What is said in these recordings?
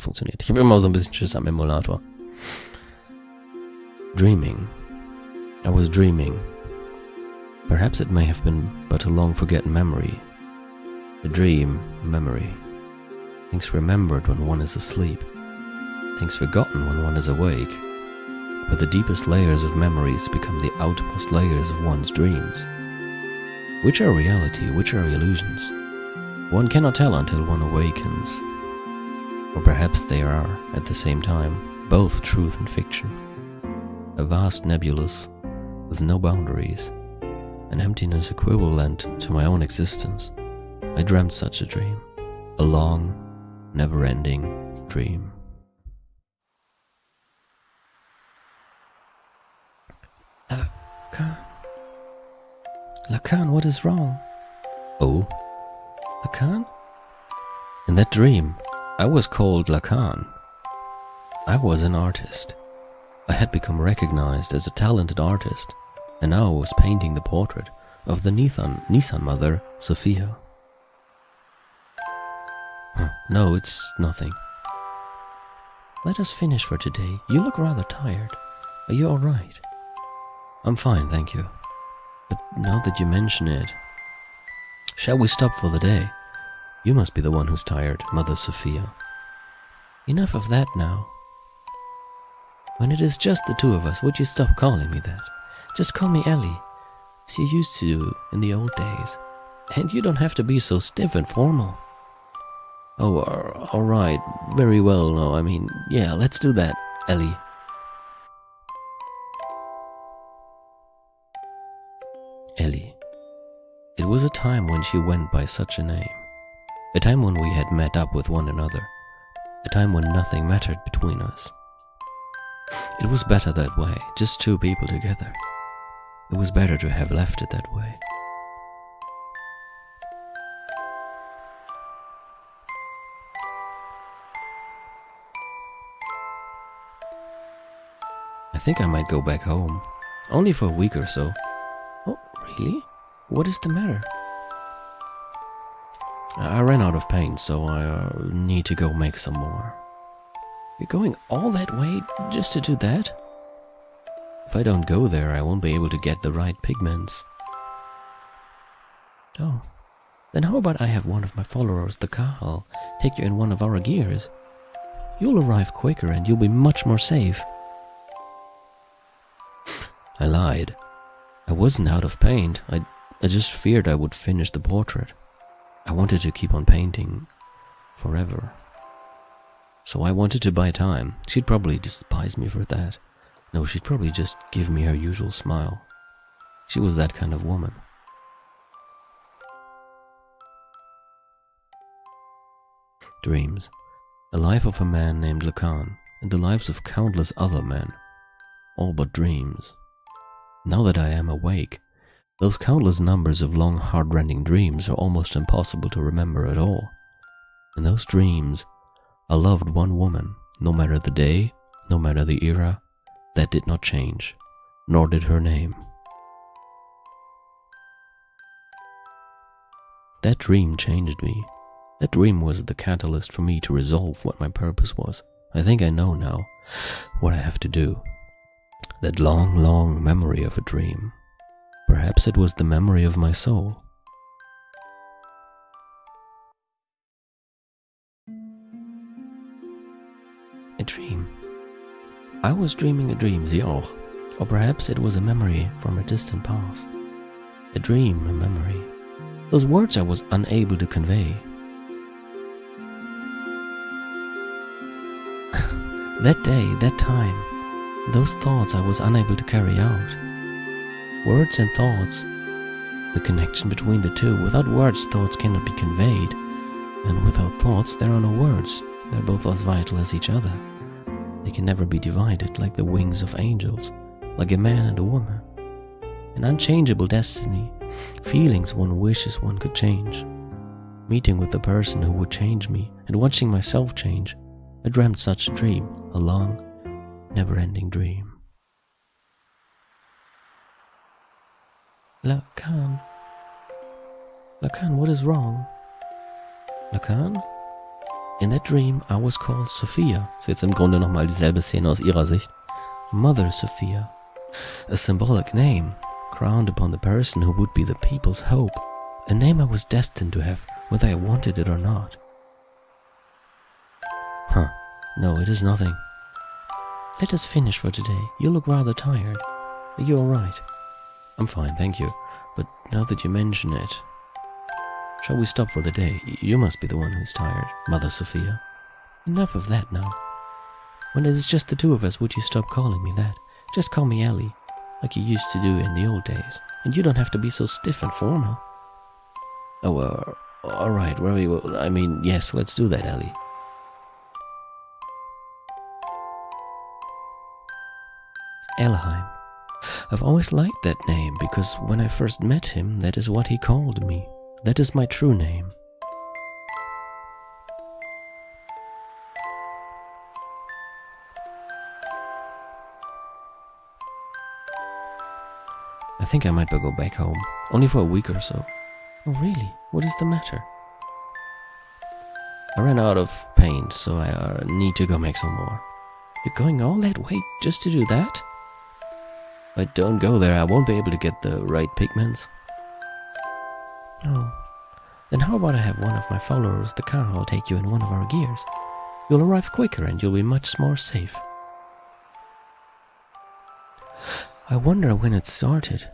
gut funktioniert. Ich habe immer so ein bisschen Schiss am Emulator. Dreaming. I was dreaming. Perhaps it may have been but a long forgotten memory. A dream, a memory. Things remembered when one is asleep. Things forgotten when one is awake. But the deepest layers of memories become the outermost layers of one's dreams. Which are reality, which are illusions? One cannot tell until one awakens. Or perhaps they are, at the same time, both truth and fiction. A vast nebulous with no boundaries, an emptiness equivalent to my own existence. I dreamt such a dream, a long, never-ending dream. Lacan, what is wrong? Oh, Lacan? In that dream, I was called Lacan. I was an artist. I had become recognized as a talented artist, and now I was painting the portrait of the Nissan mother, Sophia. No, it's nothing. Let us finish for today. You look rather tired. Are you all right? I'm fine, thank you. But now that you mention it, shall we stop for the day? You must be the one who's tired, Mother Sophia. Enough of that now. When it is just the two of us, would you stop calling me that? Just call me Ellie, as you used to do in the old days. And you don't have to be so stiff and formal. Oh, all right, very well, no, I mean, yeah, let's do that, Ellie. Ellie. It was a time when she went by such a name. A time when we had met up with one another. A time when nothing mattered between us. It was better that way, just two people together. It was better to have left it that way. I think I might go back home. Only for a week or so. Oh, really? What is the matter? I ran out of paint, so I need to go make some more. You're going all that way just to do that? If I don't go there, I won't be able to get the right pigments. Oh, then how about I have one of my followers, the Carl, take you in one of our gears? You'll arrive quicker and you'll be much more safe. I lied. I wasn't out of paint. I just feared I would finish the portrait. I wanted to keep on painting forever. So I wanted to buy time. She'd probably despise me for that. No, she'd probably just give me her usual smile. She was that kind of woman. Dreams. The life of a man named Lacan, and the lives of countless other men. All but dreams. Now that I am awake, those countless numbers of long, heart-rending dreams are almost impossible to remember at all. In those dreams, I loved one woman, no matter the day, no matter the era. That did not change, nor did her name. That dream changed me. That dream was the catalyst for me to resolve what my purpose was. I think I know now what I have to do. That long, long memory of a dream. Perhaps it was the memory of my soul. A dream. I was dreaming a dream, Sie auch. Or perhaps it was a memory from a distant past. A dream, a memory. Those words I was unable to convey. That day, that time, those thoughts I was unable to carry out. Words and thoughts, the connection between the two. Without words, thoughts cannot be conveyed. And without thoughts, there are no words. They're both as vital as each other. They can never be divided, like the wings of angels, like a man and a woman. An unchangeable destiny, feelings one wishes one could change. Meeting with the person who would change me, and watching myself change. I dreamt such a dream, a long, never-ending dream. Lacan. Lacan, what is wrong? Lacan? In that dream I was called Sophia. Ist jetzt im Grunde nochmal dieselbe Szene aus ihrer Sicht. Mother Sophia. A symbolic name, crowned upon the person who would be the people's hope. A name I was destined to have, whether I wanted it or not. Huh. No, it is nothing. Let us finish for today. You look rather tired. Are you alright? I'm fine, thank you. But now that you mention it... Shall we stop for the day? You must be the one who's tired, Mother Sophia. Enough of that now. When it is just the two of us, would you stop calling me that? Just call me Ellie, like you used to do in the old days. And you don't have to be so stiff and formal. Oh, alright, I mean, yes, let's do that, Ellie. Elheim. I've always liked that name because when I first met him, that is what he called me. That is my true name. I think I might go back home, only for a week or so. Oh really? What is the matter? I ran out of paint, so I need to go make some more. You're going all that way just to do that? If I don't go there, I won't be able to get the right pigments. Oh. Then how about I have one of my followers, the car, I'll take you in one of our gears. You'll arrive quicker and you'll be much more safe. I wonder when it started.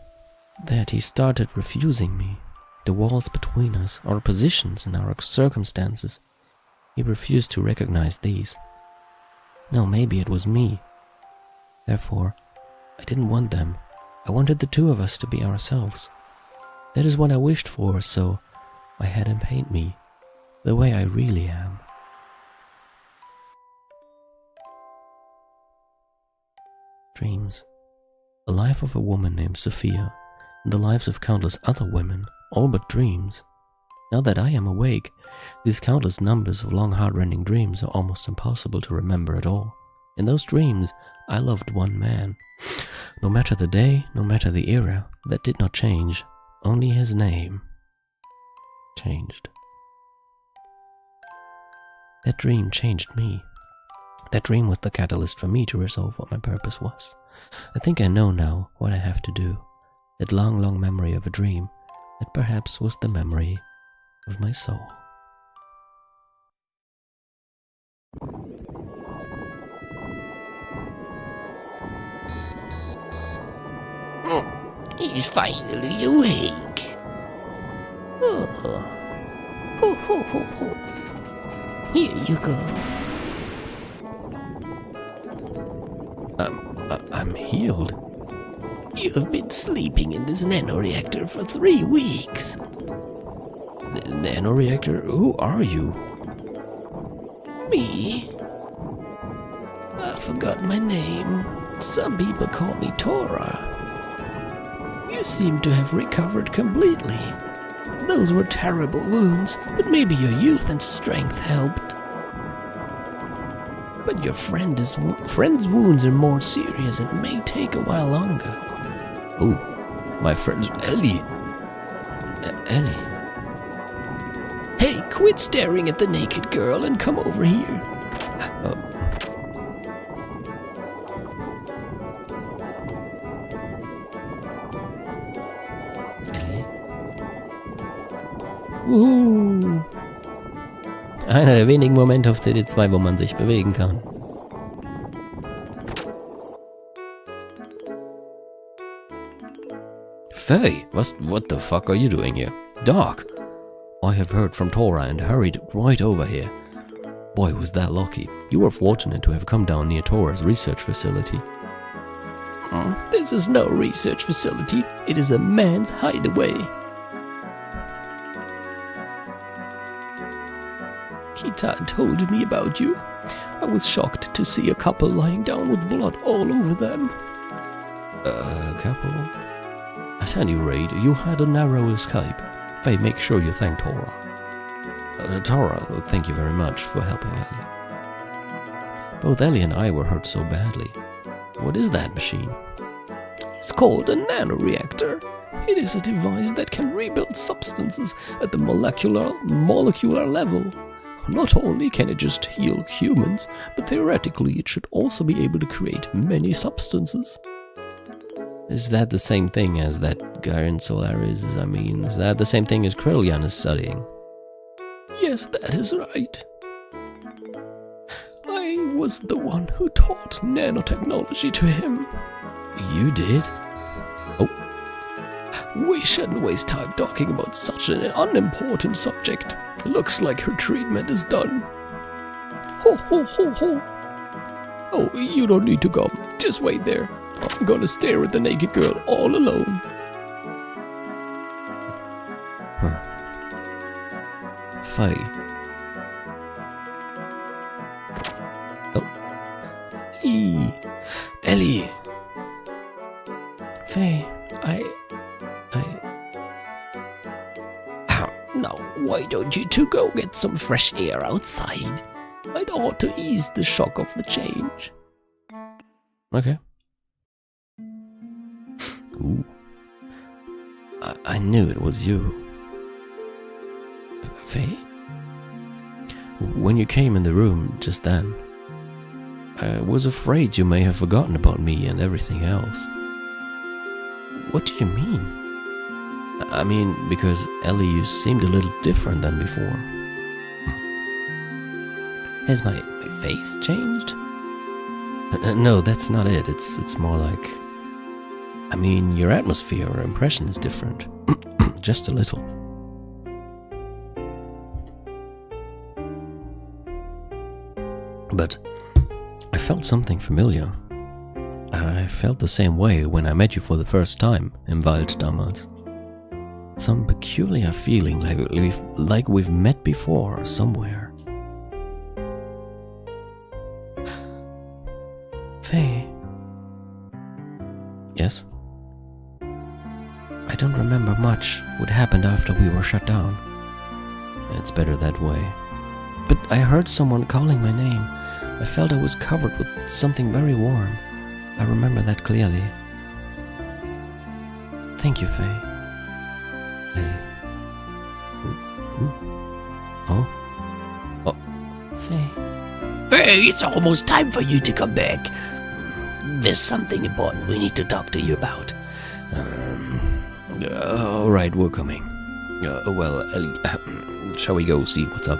That he started refusing me. The walls between us, our positions and our circumstances. He refused to recognize these. No, maybe it was me. Therefore, I didn't want them. I wanted the two of us to be ourselves. That is what I wished for, so I had him paint me the way I really am. Dreams. The life of a woman named Sophia, and the lives of countless other women, all but dreams. Now that I am awake, these countless numbers of long heart-rending dreams are almost impossible to remember at all. In those dreams, I loved one man. No matter the day, no matter the era, that did not change. Only his name changed. That dream changed me. That dream was the catalyst for me to resolve what my purpose was. I think I know now what I have to do. That long, long memory of a dream, that perhaps was the memory of my soul. He's finally awake. Oh. Ho, ho, ho, ho. Here you go. I'm healed. You have been sleeping in this nanoreactor for 3 weeks. Nanoreactor? Who are you? Me? I forgot my name. Some people call me Tora. You seem to have recovered completely. Those were terrible wounds, but maybe your youth and strength helped. But your friend's wounds are more serious and may take a while longer. Oh, my friend's Ellie. Ellie. Hey, quit staring at the naked girl and come over here. Einer der wenigen Momente auf CD2, wo man sich bewegen kann. Faye, what the fuck are you doing here? Doc! I have heard from Tora and hurried right over here. Boy, was that lucky. You were fortunate to have come down near Tora's research facility. This is no research facility. It is a man's hideaway. Kitan told me about you. I was shocked to see a couple lying down with blood all over them. A couple? At any rate, you had a narrow escape. Faye, make sure you thank Tora. Tora, thank you very much for helping Ellie. Both Ellie and I were hurt so badly. What is that machine? It's called a nanoreactor. It is a device that can rebuild substances at the molecular level. Not only can it just heal humans, but theoretically it should also be able to create many substances. Is that the same thing as that guy in Solaris? I mean, is that the same thing as Krillian is studying? Yes, that is right. I was the one who taught nanotechnology to him. You did? Oh. We shouldn't waste time talking about such an unimportant subject. Looks like her treatment is done. Ho ho ho ho. Oh, you don't need to come. Just wait there. I'm gonna stare at the naked girl all alone. Faye. Oh. Ellie. Faye, Now, why don't you two go get some fresh air outside? I'd ought to ease the shock of the change. Okay. Ooh. I knew it was you. Faye? When you came in the room just then, I was afraid you may have forgotten about me and everything else. What do you mean? I mean, because Ellie, you seemed a little different than before. Has my face changed? No, that's not it. It's more like... I mean, your atmosphere or impression is different. Just a little. But I felt something familiar. I felt the same way when I met you for the first time in Wald damals. Some peculiar feeling like we've met before somewhere. Faye. Yes? I don't remember much what happened after we were shut down. It's better that way. But I heard someone calling my name. I felt I was covered with something very warm. I remember that clearly. Thank you, Faye. Ellie. Ooh. Oh? Oh. Faye. Faye, it's almost time for you to come back. There's something important we need to talk to you about. All right, we're coming. Well, Ellie, shall we go see what's up?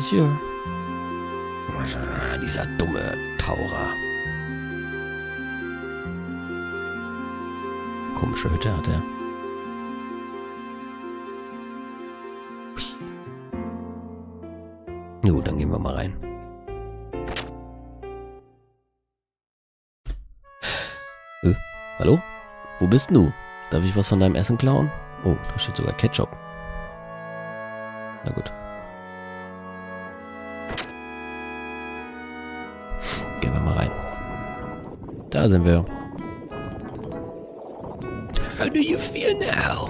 Sure. Dieser dumme Taucher. Komische Hütte hat er. Jo, dann gehen wir mal rein. Hallo? Wo bist du? Darf ich was von deinem Essen klauen? Oh, da steht sogar Ketchup. Na gut. Gehen wir mal rein. Da sind wir. How do you feel now?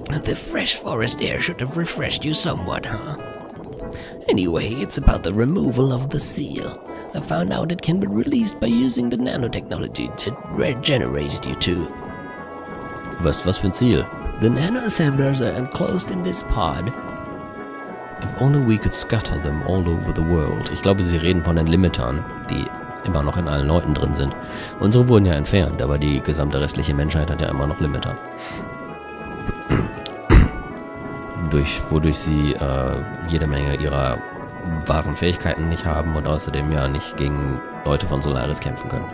The fresh forest air should have refreshed you somewhat, huh? Anyway, it's about the removal of the seal. I found out it can be released by using the nanotechnology that regenerated you two. Was für ein Ziel? The nanoassemblers are enclosed in this pod. If only we could scatter them all over the world. Ich glaube, sie reden von den Limitern, die immer noch in allen Leuten drin sind. Unsere wurden ja entfernt, aber die gesamte restliche Menschheit hat ja immer noch Limiter. Wodurch sie jede Menge ihrer wahren Fähigkeiten nicht haben und außerdem ja nicht gegen Leute von Solaris kämpfen können.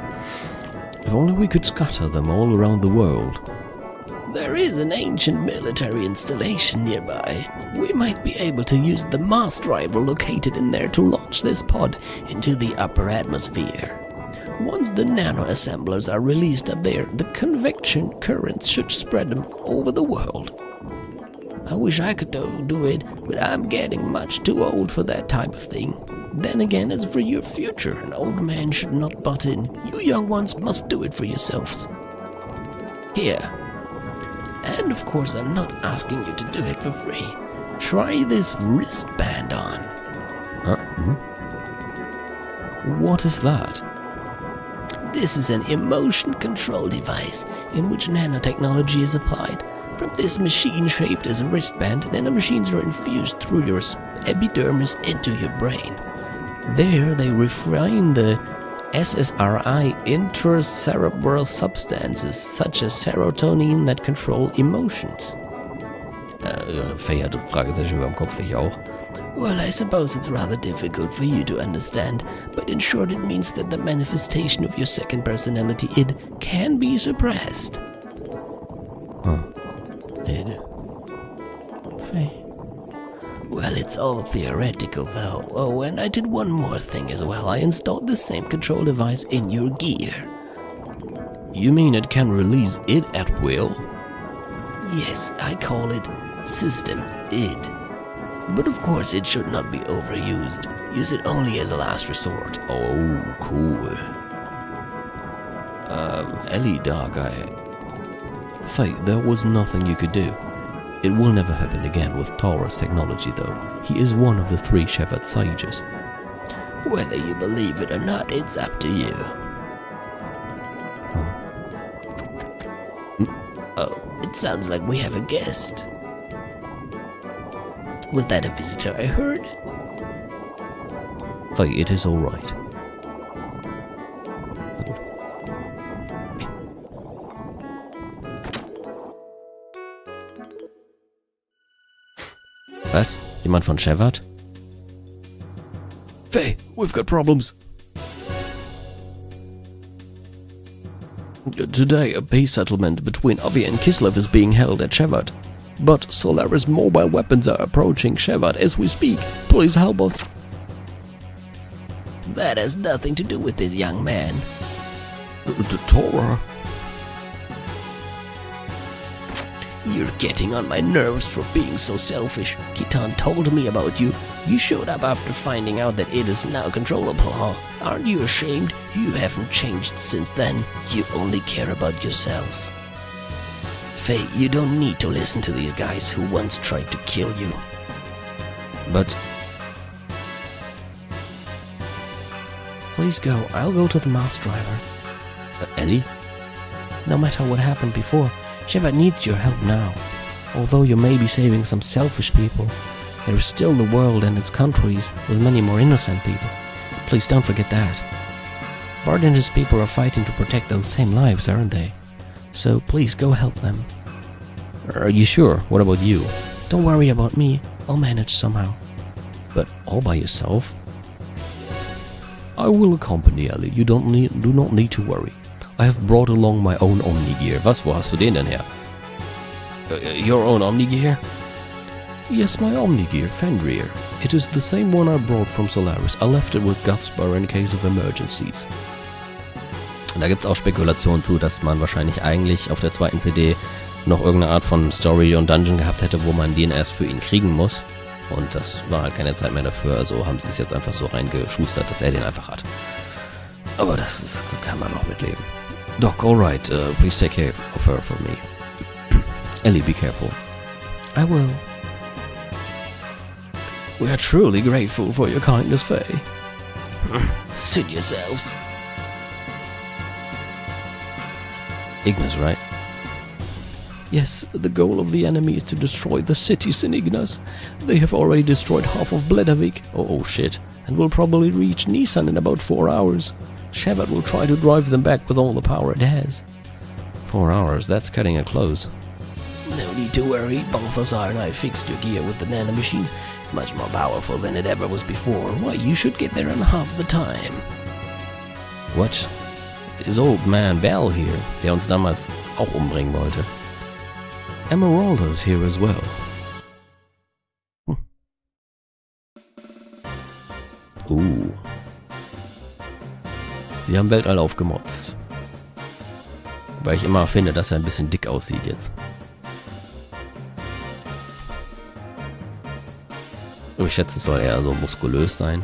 If only we could scatter them all around the world. There is an ancient military installation nearby. We might be able to use the mass driver located in there to launch this pod into the upper atmosphere. Once the nanoassemblers are released up there, the convection currents should spread them over the world. I wish I could do it, but I'm getting much too old for that type of thing. Then again, as for your future, an old man should not butt in. You young ones must do it for yourselves. Here. And of course, I'm not asking you to do it for free. Try this wristband on. What is that? This is an emotion control device in which nanotechnology is applied. From this machine shaped as a wristband, nanomachines are infused through your epidermis into your brain. There, they refine the SSRI intracerebral substances such as serotonin that control emotions. Faye hat Fragezeichen über dem Kopf, ich auch. Well, I suppose it's rather difficult for you to understand, but in short it means that the manifestation of your second personality, id, can be suppressed. Huh. Id. Faye. Well, it's all theoretical though. Oh, and I did one more thing as well. I installed the same control device in your gear. You mean it can release id at will? Yes, I call it System id. But of course it should not be overused. Use it only as a last resort. Oh, cool. Ellie, dog, Faye, there was nothing you could do. It will never happen again with Taurus technology, though. He is one of the 3 Shepherd sages. Whether you believe it or not, it's up to you. Huh. Oh, it sounds like we have a guest. Was that a visitor I heard? Faye, it is all right. Was? Jemand von Shepard? Faye, we've got problems. Today, a peace settlement between Avi and Kislev is being held at Shepard. But Solaris mobile weapons are approaching Shepard as we speak. Please help us. That has nothing to do with this young man. The Torah. You're getting on my nerves for being so selfish. Kitan told me about you. You showed up after finding out that it is now controllable, huh? Aren't you ashamed? You haven't changed since then. You only care about yourselves. Faye, you don't need to listen to these guys who once tried to kill you. But... Please go. I'll go to the mouse driver. Ellie? No matter what happened before, Shepard needs your help now. Although you may be saving some selfish people, there is still the world and its countries with many more innocent people. Please don't forget that. Bart and his people are fighting to protect those same lives, aren't they? So please go help them. Are you sure? What about you? Don't worry about me. I'll manage somehow. But all by yourself? I will accompany Ellie. You do not need to worry. I have brought along my own Omni-Gear. Was, wo hast du den denn her? Your own Omni-Gear? Yes, my Omni-Gear, Fenrir. It is the same one I brought from Solaris. I left it with Guthspur in case of emergencies. Da gibt es auch Spekulationen zu, dass man wahrscheinlich eigentlich auf der 2. CD noch irgendeine Art von Story und Dungeon gehabt hätte, wo man den erst für ihn kriegen muss. Und das war halt keine Zeit mehr dafür, also haben sie es jetzt einfach so reingeschustert, dass er den einfach hat. Aber das kann man auch mitleben. Doc, alright, please take care of her for me. Ellie, be careful. I will. We are truly grateful for your kindness, Faye. Suit yourselves. Ignis, right? Yes, the goal of the enemy is to destroy the cities in Ignis. They have already destroyed half of Bledavik, oh shit, and will probably reach Nisan in about 4 hours. Shepard will try to drive them back with all the power it has. 4 hours, that's cutting it close. No need to worry, Balthazar and I fixed your gear with the nanomachines. It's much more powerful than it ever was before. Why, you should get there in half the time. What? Is old man Val here, der uns damals auch umbringen wollte? Emeralda's here as well. Sie haben Weltall aufgemotzt. Weil ich immer finde, dass er ein bisschen dick aussieht jetzt. Ich schätze, es soll eher so muskulös sein.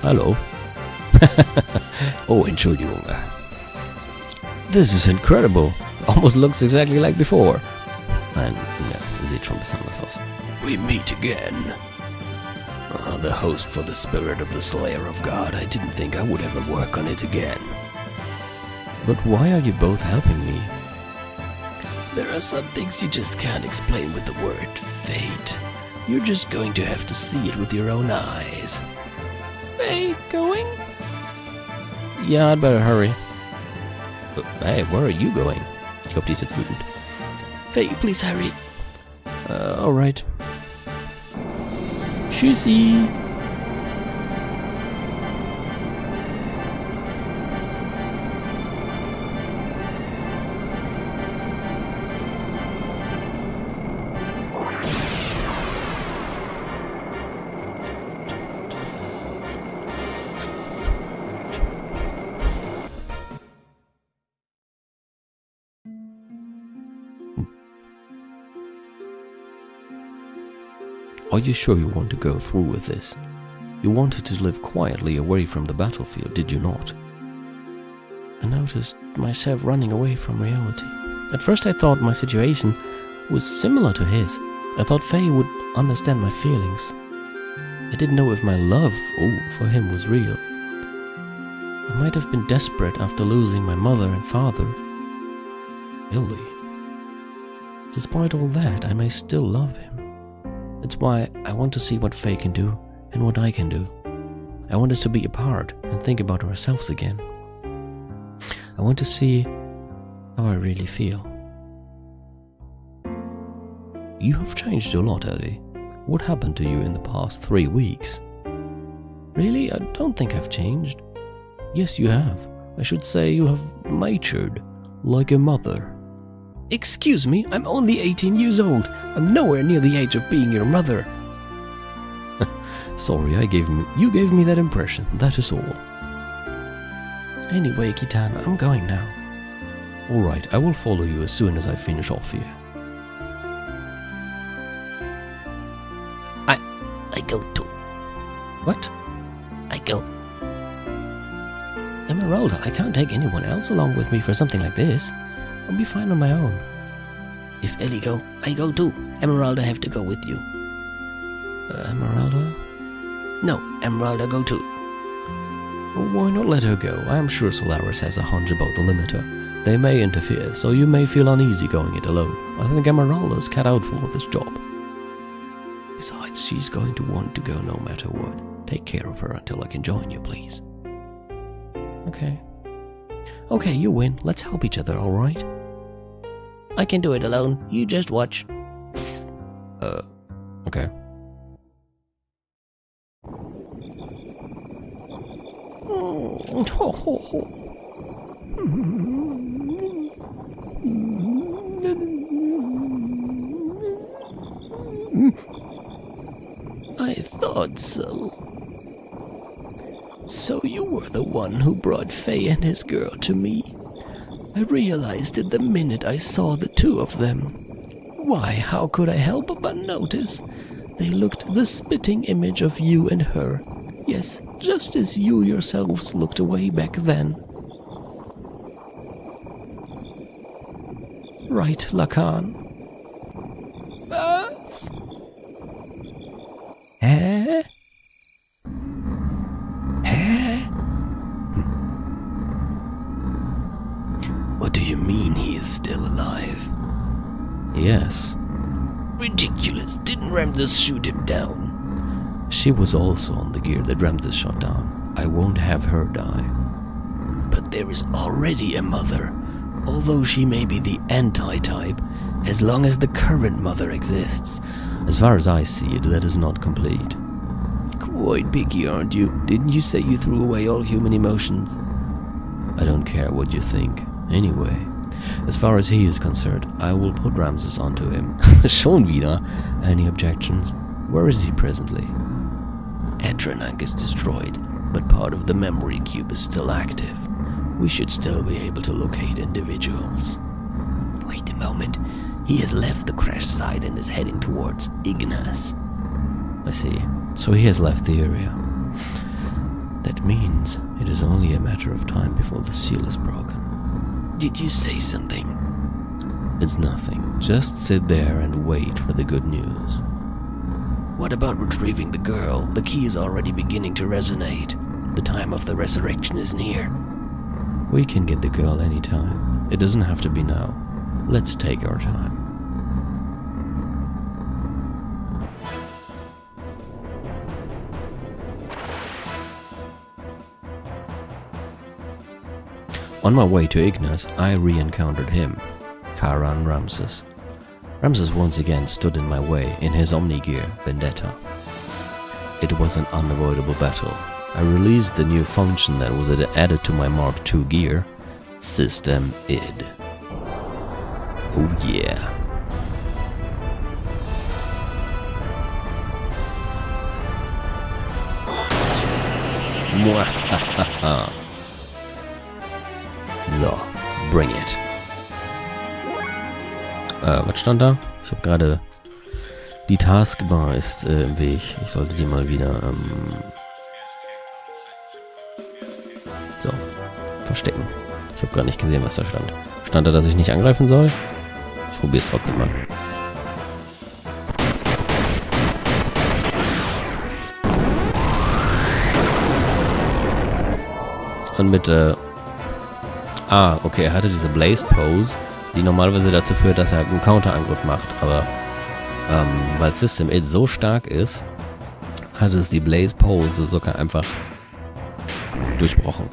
Hallo. Oh, Entschuldigung. This is incredible. Almost looks exactly like before. Nein, ja, sieht schon ein bisschen anders aus. We meet again. The host for the spirit of the Slayer of God. I didn't think I would ever work on it again. But why are you both helping me? There are some things you just can't explain with the word fate. You're just going to have to see it with your own eyes. Hey, going? Yeah, I'd better hurry. Hey, where are you going? Ich glaube, die ist jetzt wütend. Faye, please hurry. Alright. Tschüssi. Are you sure you want to go through with this? You wanted to live quietly away from the battlefield, did you not? I noticed myself running away from reality. At first I thought my situation was similar to his. I thought Faye would understand my feelings. I didn't know if my love for him was real. I might have been desperate after losing my mother and father. Really? Despite all that, I may still love him. That's why I want to see what Faye can do and what I can do. I want us to be apart and think about ourselves again. I want to see how I really feel. You have changed a lot, aRdW. What happened to you in the past 3 weeks? Really? I don't think I've changed. Yes, you have. I should say you have matured, like a mother. Excuse me, I'm only 18 years old. I'm nowhere near the age of being your mother. Sorry, you gave me that impression, that is all. Anyway, Kitana, I'm going now. Alright, I will follow you as soon as I finish off here. I go too. What? I go. Emeralda, I can't take anyone else along with me for something like this. I'll be fine on my own. If Ellie go, I go too. Emeralda have to go with you. Emeralda? No, Emeralda go too. Well, why not let her go? I am sure Solaris has a hunch about the limiter. They may interfere, so you may feel uneasy going it alone. I think Emeralda's cut out for this job. Besides, she's going to want to go no matter what. Take care of her until I can join you, please. Okay. Okay, you win. Let's help each other, alright? I can do it alone. You just watch. Okay. I thought so. So you were the one who brought Faye and his girl to me. I realized it the minute I saw the two of them. Why, how could I help but notice? They looked the spitting image of you and her. Yes, just as you yourselves looked away back then. Right, Lacan? What? Eh? What do you mean he is still alive? Yes. Ridiculous. Didn't Ramdas shoot him down? She was also on the gear that Ramdas shot down. I won't have her die. But there is already a mother. Although she may be the anti-type, as long as the current mother exists. As far as I see it, that is not complete. Quite picky, aren't you? Didn't you say you threw away all human emotions? I don't care what you think. Anyway, as far as he is concerned, I will put Ramses onto him. Schon wieder. Any objections? Where is he presently? Atronach is destroyed, but part of the memory cube is still active. We should still be able to locate individuals. Wait a moment. He has left the crash site and is heading towards Ignas. I see. So he has left the area. That means it is only a matter of time before the seal is broken. Did you say something? It's nothing. Just sit there and wait for the good news. What about retrieving the girl? The key is already beginning to resonate. The time of the resurrection is near. We can get the girl anytime. It doesn't have to be now. Let's take our time. On my way to Ignis, I re-encountered him, Karan Ramses. Ramses once again stood in my way in his Omni-Gear Vendetta. It was an unavoidable battle. I released the new function that was added to my Mark II gear, System ID. Oh yeah. Mwahahaha. So, bring it. Was stand da? Ich habe gerade... Die Taskbar ist im Weg. Ich sollte die mal wieder... So, verstecken. Ich habe gar nicht gesehen, was da stand. Stand da, dass ich nicht angreifen soll? Ich probiere es trotzdem mal. Und mit, okay, er hatte diese Blaze Pose, die normalerweise dazu führt, dass er einen Counterangriff macht, aber weil System ID so stark ist, hat es die Blaze Pose sogar einfach durchbrochen.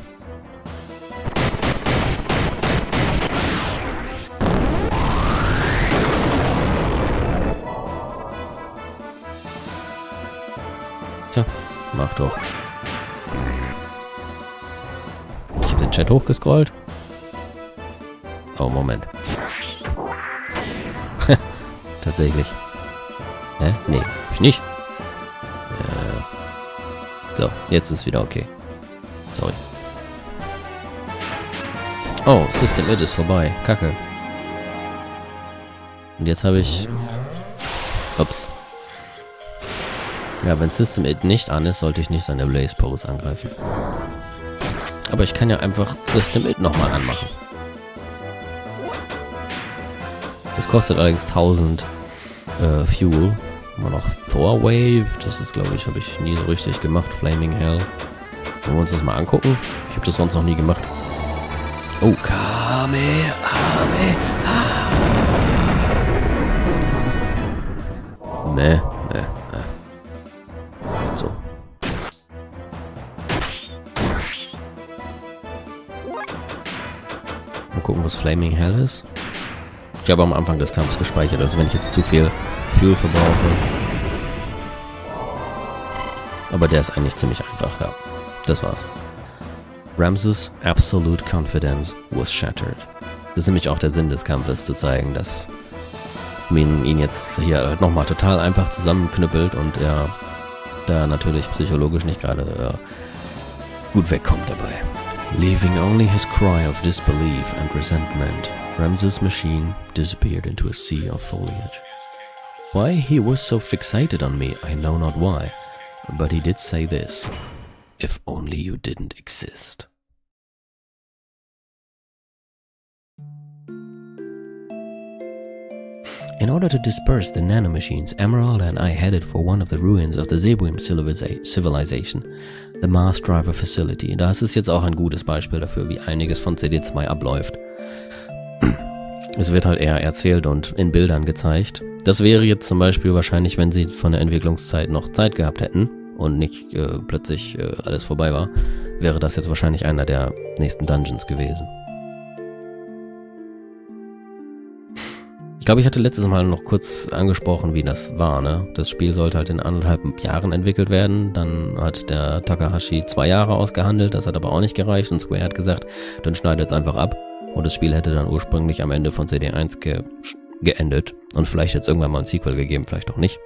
Tja, mach doch. Ich habe den Chat hochgescrollt. Oh, Moment. Tatsächlich. Hä? Nee, hab ich nicht. So, jetzt ist wieder okay. Sorry. Oh, System ID ist vorbei. Kacke. Und jetzt habe ich... Ups. Ja, wenn System ID nicht an ist, sollte ich nicht seine Blaze Pose angreifen. Aber ich kann ja einfach System ID nochmal anmachen. Das kostet allerdings 1000 Fuel. Immer noch Thor Wave. Das ist, glaube ich, habe ich nie so richtig gemacht. Flaming Hell. Wollen wir uns das mal angucken? Ich habe das sonst noch nie gemacht. Oh, Kamehameha. Ne. So. Mal gucken, was Flaming Hell ist. Ich habe am Anfang des Kampfs gespeichert, also wenn ich jetzt zu viel Fuel verbrauche. Aber der ist eigentlich ziemlich einfach, ja. Das war's. Ramses' absolute confidence was shattered. Das ist nämlich auch der Sinn des Kampfes, zu zeigen, dass man ihn jetzt hier nochmal total einfach zusammenknüppelt und er da natürlich psychologisch nicht gerade gut wegkommt dabei. Leaving only his cry of disbelief and resentment, Ramses' machine disappeared into a sea of foliage. Why he was so fixated on me, I know not why, but he did say this: if only you didn't exist. In order to disperse the nanomachines, Emerald and I headed for one of the ruins of the Zebuim civilization, the Mars Driver Facility. Das ist jetzt auch ein gutes Beispiel dafür, wie einiges von CD2 abläuft. Es wird halt eher erzählt und in Bildern gezeigt. Das wäre jetzt zum Beispiel wahrscheinlich, wenn sie von der Entwicklungszeit noch Zeit gehabt hätten und nicht plötzlich alles vorbei war, wäre das jetzt wahrscheinlich einer der nächsten Dungeons gewesen. Ich glaube, ich hatte letztes Mal noch kurz angesprochen, wie das war, ne? Das Spiel sollte halt in 1,5 Jahren entwickelt werden. Dann hat der Takahashi 2 Jahre ausgehandelt, das hat aber auch nicht gereicht und Square hat gesagt, dann schneidet es einfach ab. Und das Spiel hätte dann ursprünglich am Ende von CD1 geendet. Und vielleicht jetzt irgendwann mal ein Sequel gegeben, vielleicht auch nicht.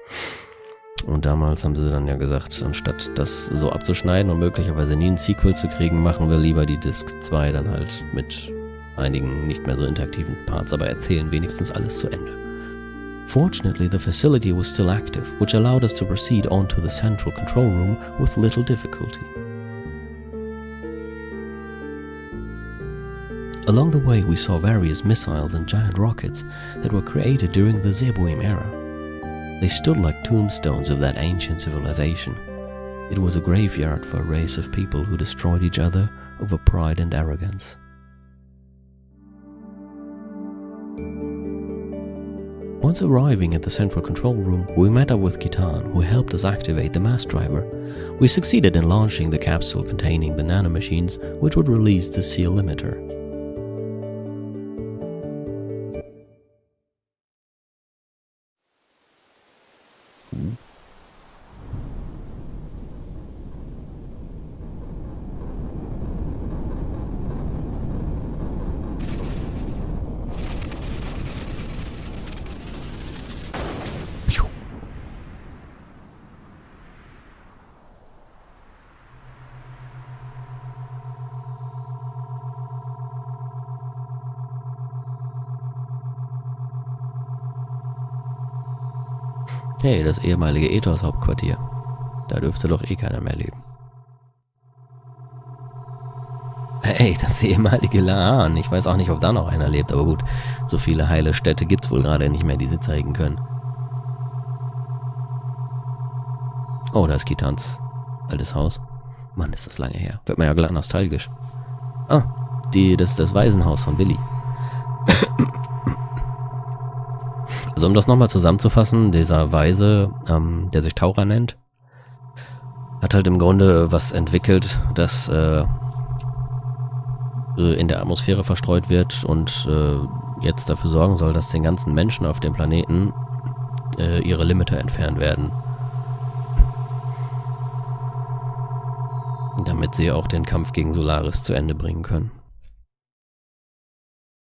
Und damals haben sie dann ja gesagt, anstatt das so abzuschneiden und möglicherweise nie ein Sequel zu kriegen, machen wir lieber die Disc 2 dann halt mit einigen nicht mehr so interaktiven Parts, aber erzählen wenigstens alles zu Ende. Fortunately, the facility was still active, which allowed us to proceed on to the central control room with little difficulty. Along the way, we saw various missiles and giant rockets that were created during the Zeboim era. They stood like tombstones of that ancient civilization. It was a graveyard for a race of people who destroyed each other over pride and arrogance. Once arriving at the central control room, we met up with Kitan, who helped us activate the mass driver. We succeeded in launching the capsule containing the nanomachines, which would release the seal limiter. Hey, das ehemalige Ethos-Hauptquartier. Da dürfte doch eh keiner mehr leben. Hey, das ehemalige Laan. Ich weiß auch nicht, ob da noch einer lebt, aber gut. So viele heile Städte gibt's wohl gerade nicht mehr, die sie zeigen können. Oh, da ist Kitans altes Haus. Mann, ist das lange her. Wird mir ja glatt nostalgisch. Ah, das ist das Waisenhaus von Willi. Also um das nochmal zusammenzufassen, dieser Weise, der sich Taucher nennt, hat halt im Grunde was entwickelt, das in der Atmosphäre verstreut wird und jetzt dafür sorgen soll, dass den ganzen Menschen auf dem Planeten ihre Limiter entfernt werden. Damit sie auch den Kampf gegen Solaris zu Ende bringen können.